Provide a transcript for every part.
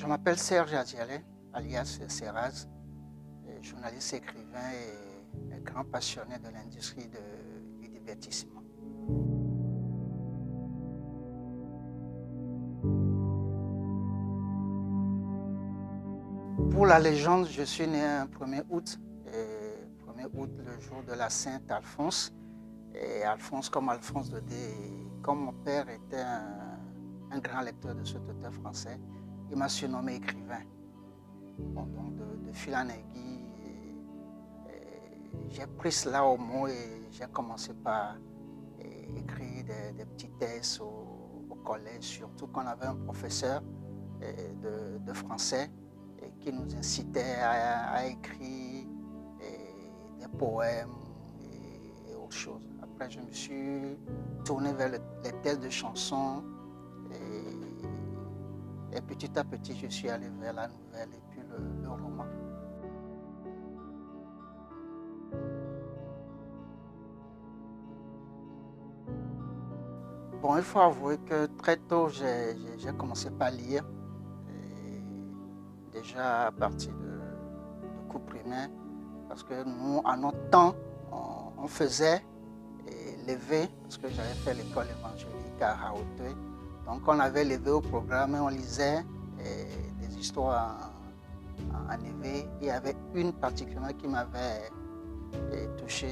Je m'appelle Serge Azialé, alias Serraz, journaliste, écrivain et grand passionné de l'industrie du divertissement. Pour la légende, je suis né un 1er août, 1er août, le jour de la Sainte Alphonse. Et Alphonse comme Alphonse de D, comme mon père était un grand lecteur de cet auteur français, il m'a surnommé écrivain. Bon, donc de fil en aiguille, j'ai pris cela au mot et j'ai commencé par écrire des petits textes au collège, surtout qu'on avait un professeur de français qui nous incitait à écrire des poèmes et autres choses. Après, je me suis tourné vers les textes de chansons et petit à petit, je suis allé vers la nouvelle et puis le roman. Bon, il faut avouer que très tôt, j'ai commencé par lire, déjà à partir de cours primaire, parce que nous, à notre temps, on faisait lever, parce que j'avais fait l'école évangélique à Hauteuil. Donc on avait levé au programme et on lisait des histoires en éveil. Il y avait une particulièrement qui m'avait touché.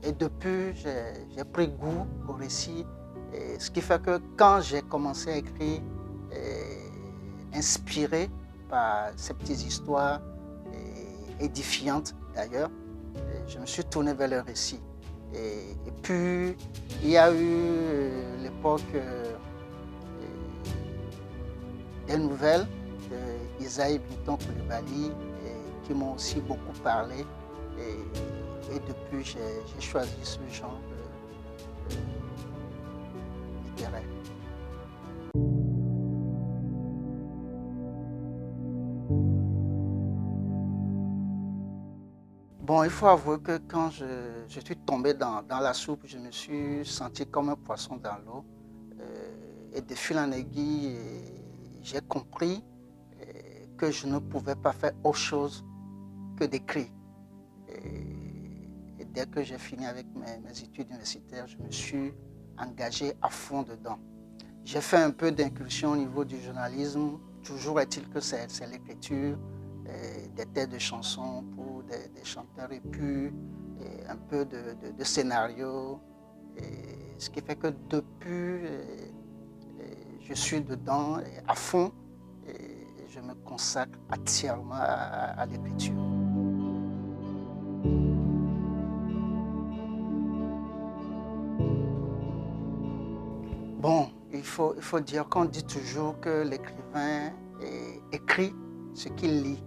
Et depuis, j'ai pris goût au récit. Et ce qui fait que quand j'ai commencé à écrire, inspiré par ces petites histoires édifiantes d'ailleurs, je me suis tourné vers le récit. Et puis, il y a eu l'époque des nouvelles d'Isaïe Binton Coulibaly qui m'ont aussi beaucoup parlé. Et depuis, j'ai choisi ce genre littéraire. Bon, il faut avouer que quand je suis tombé dans la soupe, je me suis senti comme un poisson dans l'eau. Et de fil en aiguille, j'ai compris que je ne pouvais pas faire autre chose que d'écrire. Et dès que j'ai fini avec mes études universitaires, je me suis engagé à fond dedans. J'ai fait un peu d'incursion au niveau du journalisme. Toujours est-il que c'est l'écriture, des textes de chansons pour des chanteurs et puis un peu de scénario. Ce qui fait que depuis, je suis dedans à fond et je me consacre entièrement à l'écriture. Bon, il faut dire qu'on dit toujours que l'écrivain écrit ce qu'il lit.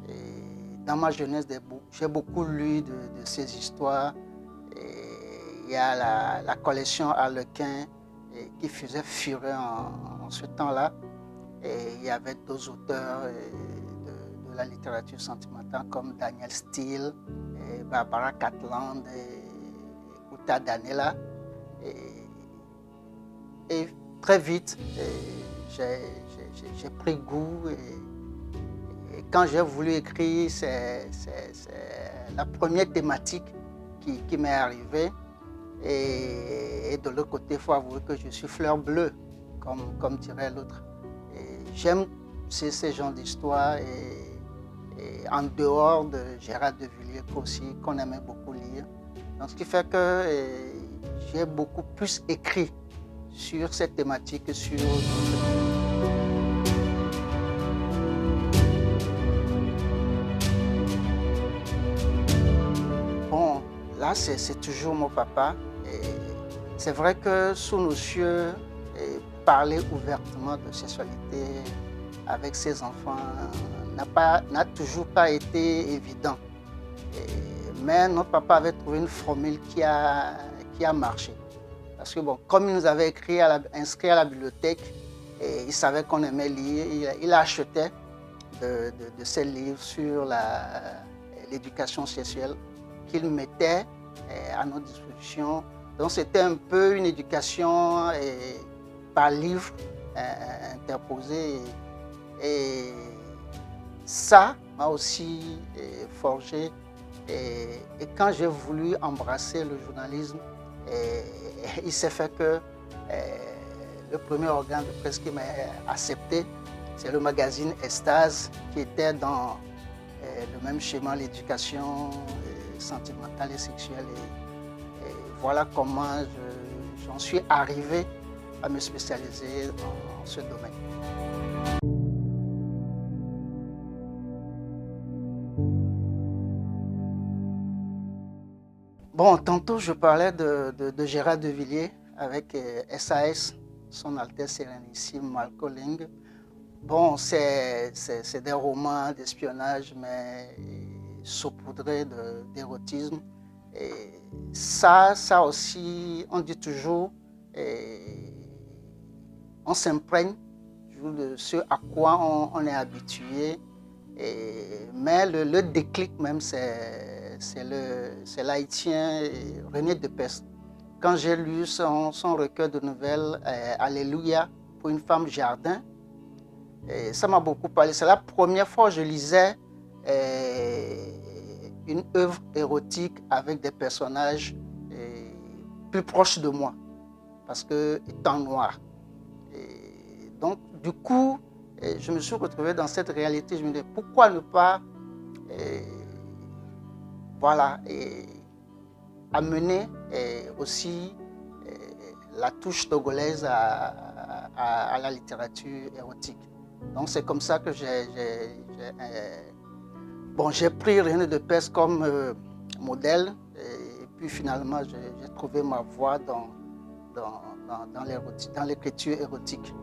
Et dans ma jeunesse, j'ai beaucoup lu de ces histoires. Et il y a la collection Harlequin qui faisait fureur en ce temps-là. Et il y avait d'autres auteurs de la littérature sentimentale comme Daniel Steele, Barbara Catland, Uta Danella. Et très vite, j'ai pris goût. Et quand j'ai voulu écrire, c'est la première thématique qui m'est arrivée. Et de l'autre côté, il faut avouer que je suis fleur bleue, comme dirait l'autre. J'aime ces genres d'histoires et en dehors de Gérard de Villiers aussi, qu'on aimait beaucoup lire. Donc, ce qui fait que j'ai beaucoup plus écrit sur cette thématique que sur d'autres. Bon, là, c'est toujours mon papa. C'est vrai que sous nos cieux, parler ouvertement de sexualité avec ses enfants n'a toujours pas été évident. Mais notre papa avait trouvé une formule qui a marché. Parce que bon, comme il nous avait inscrit à la bibliothèque, et il savait qu'on aimait lire, il achetait de ces livres sur l'éducation sexuelle qu'il mettait à notre disposition. Donc c'était un peu une éducation par livre interposée. Et ça m'a aussi forgé. Et quand j'ai voulu embrasser le journalisme, il s'est fait que le premier organe de presse qui m'a accepté, c'est le magazine Estase, qui était dans le même schéma, l'éducation sentimentale et sexuelle. Et voilà comment j'en suis arrivé à me spécialiser dans ce domaine. Bon, tantôt je parlais de Gérard de Villiers avec SAS, son Altesse Sérénissime Malcolling. Bon, c'est des romans d'espionnage, mais saupoudrés d'érotisme. Et ça aussi, on dit toujours, on s'imprègne de ce à quoi on est habitué. Mais le déclic même, c'est l'haïtien René Depès. Quand j'ai lu son recueil de nouvelles Alléluia pour une femme jardin, et ça m'a beaucoup parlé. C'est la première fois que je lisais une œuvre érotique avec des personnages plus proches de moi, parce que étant noir. Et donc, du coup, je me suis retrouvé dans cette réalité. Je me disais, pourquoi ne pas amener aussi la touche togolaise à la littérature érotique. Donc c'est comme ça que j'ai pris René Depès comme modèle, et puis finalement j'ai trouvé ma voie dans l'écriture érotique.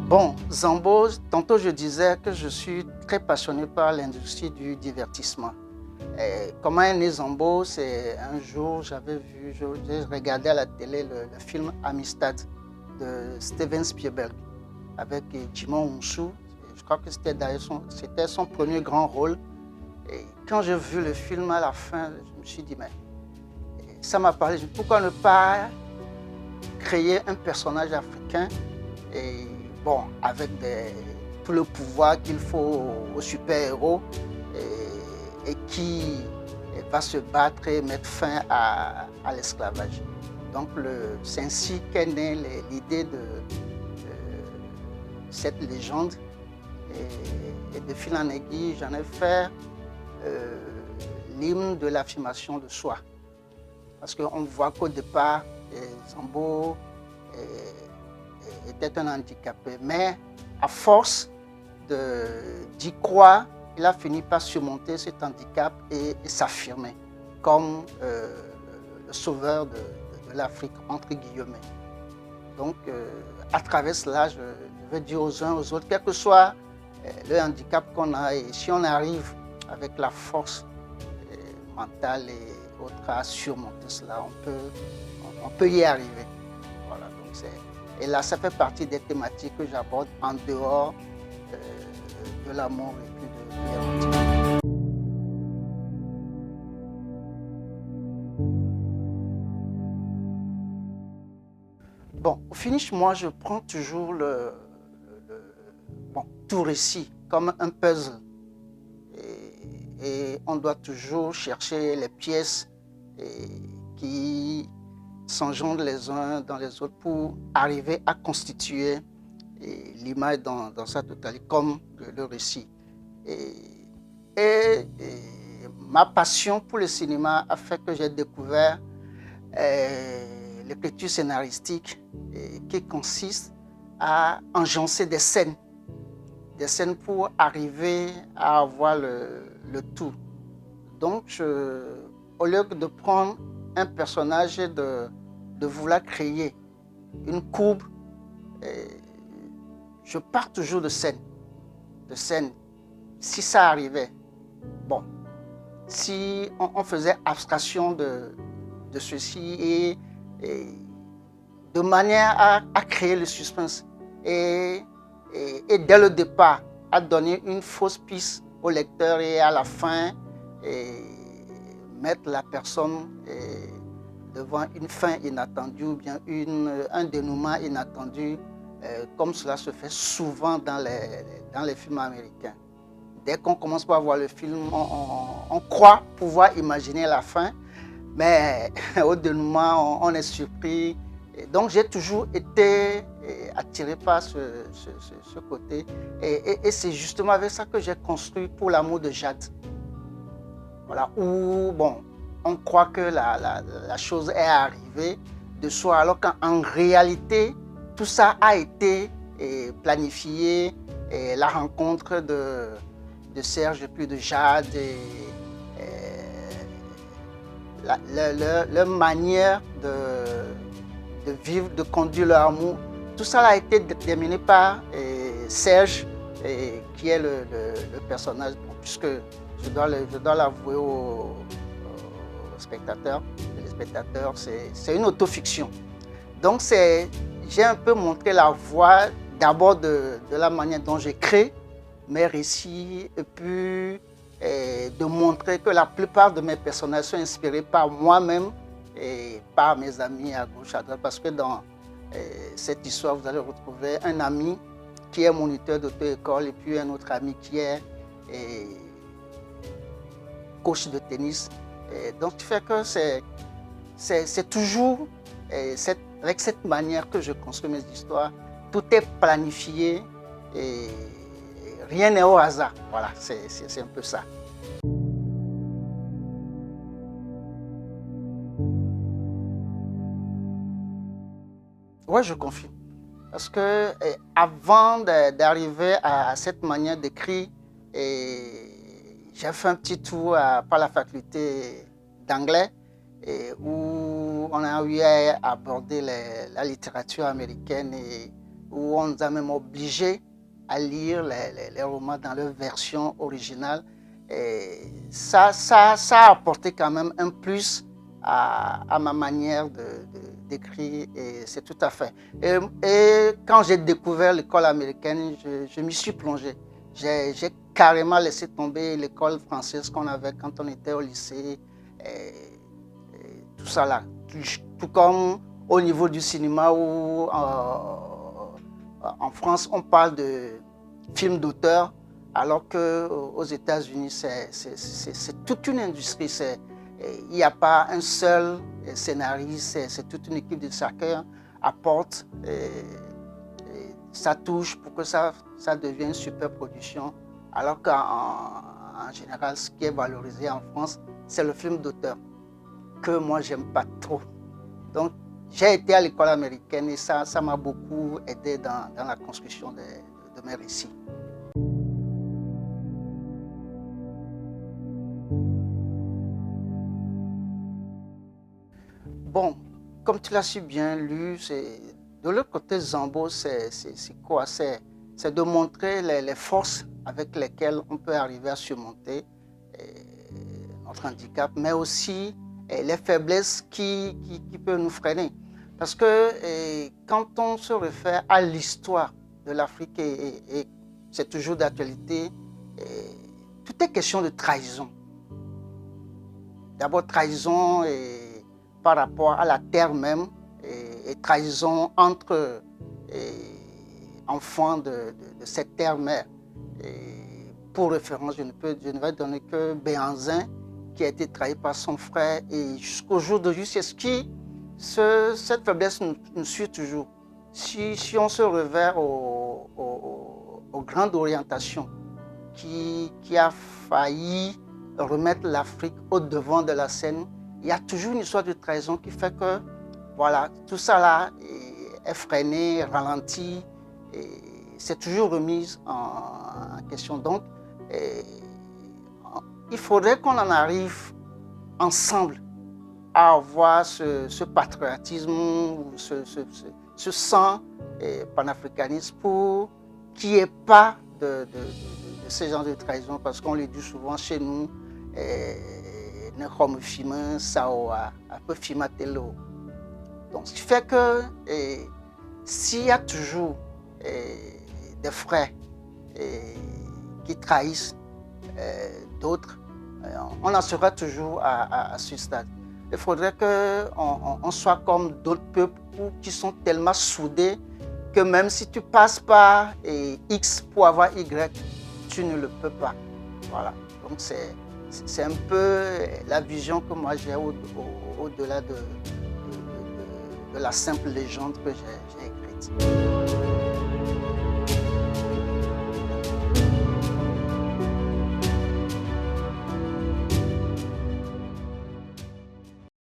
Bon, Zambo, tantôt je disais que je suis très passionné par l'industrie du divertissement. Comment est né Zambo? C'est un jour, j'ai regardé à la télé le film Amistad de Steven Spielberg avec Djimon Hounsou. Je crois que c'était son premier grand rôle. Et quand j'ai vu le film à la fin, je me suis dit, mais ça m'a parlé. Pourquoi ne pas créer un personnage africain avec tout le pouvoir qu'il faut aux super-héros et qui va se battre et mettre fin à l'esclavage. Donc c'est ainsi qu'est née l'idée de cette légende. Et de fil en aiguille, j'en ai fait l'hymne de l'affirmation de soi. Parce qu'on voit qu'au départ, Zambo était un handicapé. Mais à force d'y croire, il a fini par surmonter cet handicap et s'affirmer comme le sauveur de l'Afrique, entre guillemets. Donc, à travers cela, je veux dire aux uns aux autres, quel que soit le handicap qu'on a, et si on arrive avec la force mentale et autres à surmonter cela, on peut y arriver. Voilà, donc et là, ça fait partie des thématiques que j'aborde en dehors de l'amour et puis de l'érotique. Bon, au finish, moi, je prends toujours tout récit comme un puzzle. Et on doit toujours chercher les pièces qui s'engendrent les uns dans les autres pour arriver à constituer l'image dans sa totalité, comme le récit. Et ma passion pour le cinéma a fait que j'ai découvert l'écriture scénaristique qui consiste à enjoncer des scènes pour arriver à avoir le tout. Donc, au lieu de prendre un personnage et de vouloir créer une courbe, je pars toujours de scène. Si ça arrivait, bon, si on faisait abstraction de ceci et de manière à créer le suspense et dès le départ à donner une fausse piste au lecteur et à la fin mettre la personne devant une fin inattendue ou bien un dénouement inattendu, comme cela se fait souvent dans les films américains. Dès qu'on commence par voir le film, on croit pouvoir imaginer la fin, mais au dénouement, on est surpris. Et donc, j'ai toujours été attiré par ce côté. Et c'est justement avec ça que j'ai construit Pour l'amour de Jade. Voilà, où, bon, on croit que la chose est arrivée de soi, alors qu'en réalité, tout ça a été planifié. Et la rencontre de Serge puis de Jade, leur manière de vivre, de conduire leur amour, tout ça a été déterminé par Serge, qui est le personnage, puisque je dois l'avouer aux spectateurs. Les spectateurs, c'est une autofiction. Donc j'ai un peu montré la voie d'abord de la manière dont j'écris mes récits, et puis de montrer que la plupart de mes personnages sont inspirés par moi-même et par mes amis à gauche, à droite, parce que dans cette histoire, vous allez retrouver un ami qui est moniteur d'auto-école et puis un autre ami qui est coach de tennis. Donc, ce qui fait que c'est toujours avec cette manière que je construis mes histoires. Tout est planifié et rien n'est au hasard. Voilà, c'est un peu ça. Oui, je confie. Parce que avant d'arriver à cette manière d'écrire, j'ai fait un petit tour par la faculté d'anglais où on a eu à aborder la littérature américaine et où on nous a même obligés à lire les romans dans leur version originale. Et ça a apporté quand même un plus à ma manière d'écrire, et c'est tout à fait. Et quand j'ai découvert l'école américaine, je m'y suis plongé. J'ai carrément laissé tomber l'école française qu'on avait quand on était au lycée, et tout ça là. Tout comme au niveau du cinéma où en France on parle de films d'auteur, alors qu'aux États-Unis c'est toute une industrie. Il n'y a pas un seul scénariste, c'est toute une équipe de chacun apporte sa touche pour que ça devienne une super production. Alors qu'en général, ce qui est valorisé en France, c'est le film d'auteur, que moi, j'aime pas trop. Donc, j'ai été à l'école américaine et ça m'a beaucoup aidé dans la construction de mes récits. Bon, comme tu l'as si bien lu, de l'autre côté, Zambo, c'est quoi? C'est de montrer les forces avec lesquelles on peut arriver à surmonter notre handicap, mais aussi les faiblesses qui peuvent nous freiner. Parce que quand on se réfère à l'histoire de l'Afrique, et c'est toujours d'actualité, tout est question de trahison. D'abord, trahison par rapport à la terre même, et trahison entre enfants de cette terre-mère. Pour référence, je ne vais donner que Béhanzin, qui a été trahi par son frère, et jusqu'au jour d'aujourd'hui, c'est cette faiblesse nous suit toujours. Si on se réfère aux grandes orientations qui a failli remettre l'Afrique au devant de la scène, il y a toujours une histoire de trahison qui fait que voilà, tout ça là est freiné, ralenti, et c'est toujours remis en question. Donc, il faudrait qu'on en arrive ensemble à avoir ce patriotisme, ce sang panafricaniste pour qu'il n'y ait pas de ce genre de trahison, parce qu'on le dit souvent chez nous, ne comme fima saoa un peu fima telo. Donc ce qui fait que s'il y a toujours des frères qui trahissent d'autres, on en sera toujours à ce stade. il faudrait qu'on soit comme d'autres peuples qui sont tellement soudés que même si tu passes par X pour avoir Y, tu ne le peux pas. Voilà. Donc c'est un peu la vision que moi j'ai au-delà de la simple légende que j'ai écrite.